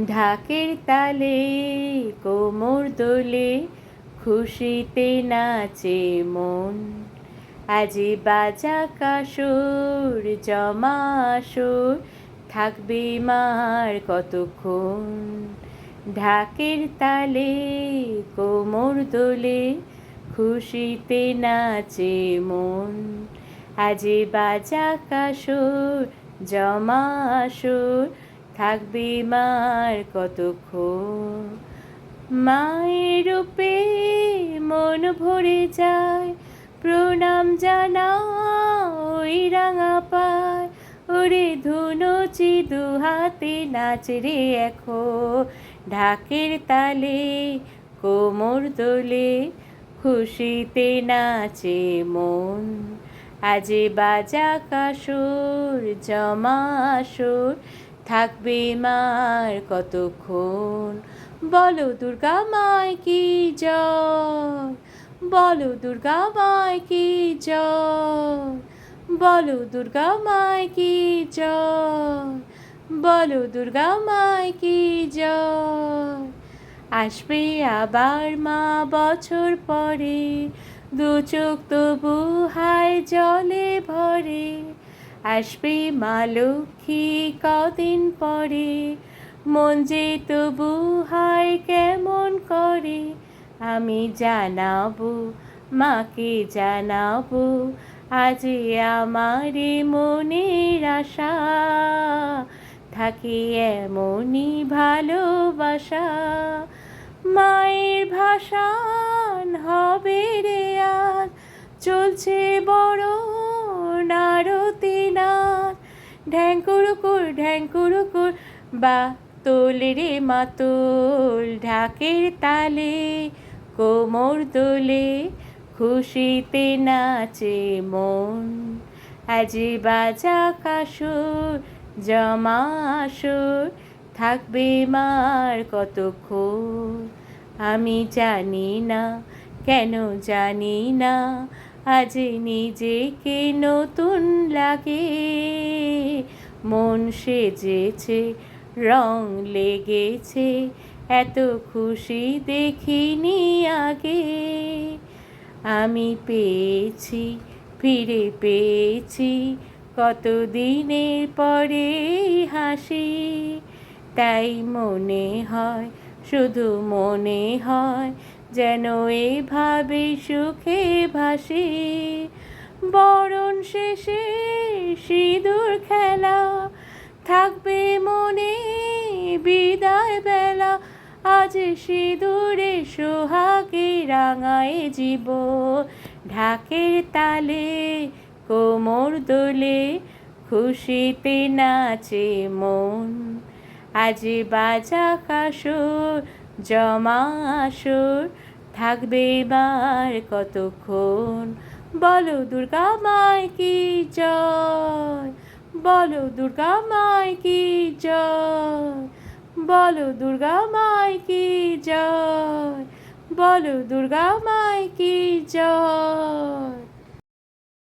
ঢাকের তালে কোমর দোলে খুশিতে নাচে মন। আজি বাজা কাসর জমা আসর থাকবে মার কতক্ষণ। ঢাকের তালে কোমর দোলে খুশিতে নাচে মন। আজি বাজা কাসর জমা আসর থাকবে মার কতক্ষণ। মায়ের রূপে মন ভরে যায়, প্রণাম জানা ওই রাঙা পায়। ওরে ধুনুচি দু হাতে নাচ রে এখন। ঢাকের তালে কোমর দোলে খুশিতে নাচে মন। আজি বাজা কাসর জমা আসর থাকবে মার কতক্ষণ। বলো দুর্গা মায় কি জয়, বলো দুর্গা মায় কি জয়, বলো দুর্গা মায় কি জয়, বলো দুর্গা মায় কি জয়। আসবে আবার মা বছর পরে, দু চোখ তবু হায় জলে ভরে। আসবে মা লক্ষ্মী কদিন পরে, মন যে তবু হায় কেমন করে। আমি জানাবো মাকে জানাবো, আজ আমারে মনের আশা। থাকে এমনই ভালোবাসা, মায়ের ভাসান হবে রে আজ। চলছে বড় আরতি নাচ, ঢ্যাঙ্কুরুকুর বা তোল রে মাতোল। ঢাকের তালে কোমর দোলে খুশিতে নাচে মন। আজি বাজা কাসর জমা আসর থাকবে মার কতক্ষণ। আমি জানি না কেন জানি না, আজ নিজেকে নতুন লাগে। মন সেজেছে রং লেগেছে, এত খুশি দেখিনি আগে। আমি পেয়েছি ফিরে পেয়েছি কতদিনের পরে হাসি। তাই মনে হয় শুধু মনে হয় যেন এভাবে সুখে ভাসি। বরণ শেষে সিঁদুর খেলা থাকবে মনে বিদায় বেলা। আজ সিঁদুরে সোহাগে রাঙায় জীবন। ঢাকের তালে কোমর দোলে খুশিতে নাচে মন। আজ বাজা কাসর জমা আসর থাকবে বার কতক্ষণ। বলো দুর্গা মায় কি জয়, বলো দুর্গা মায় কি জয়, বলো দুর্গা মায় কি জয়, বলো দুর্গা মায় কি জয়।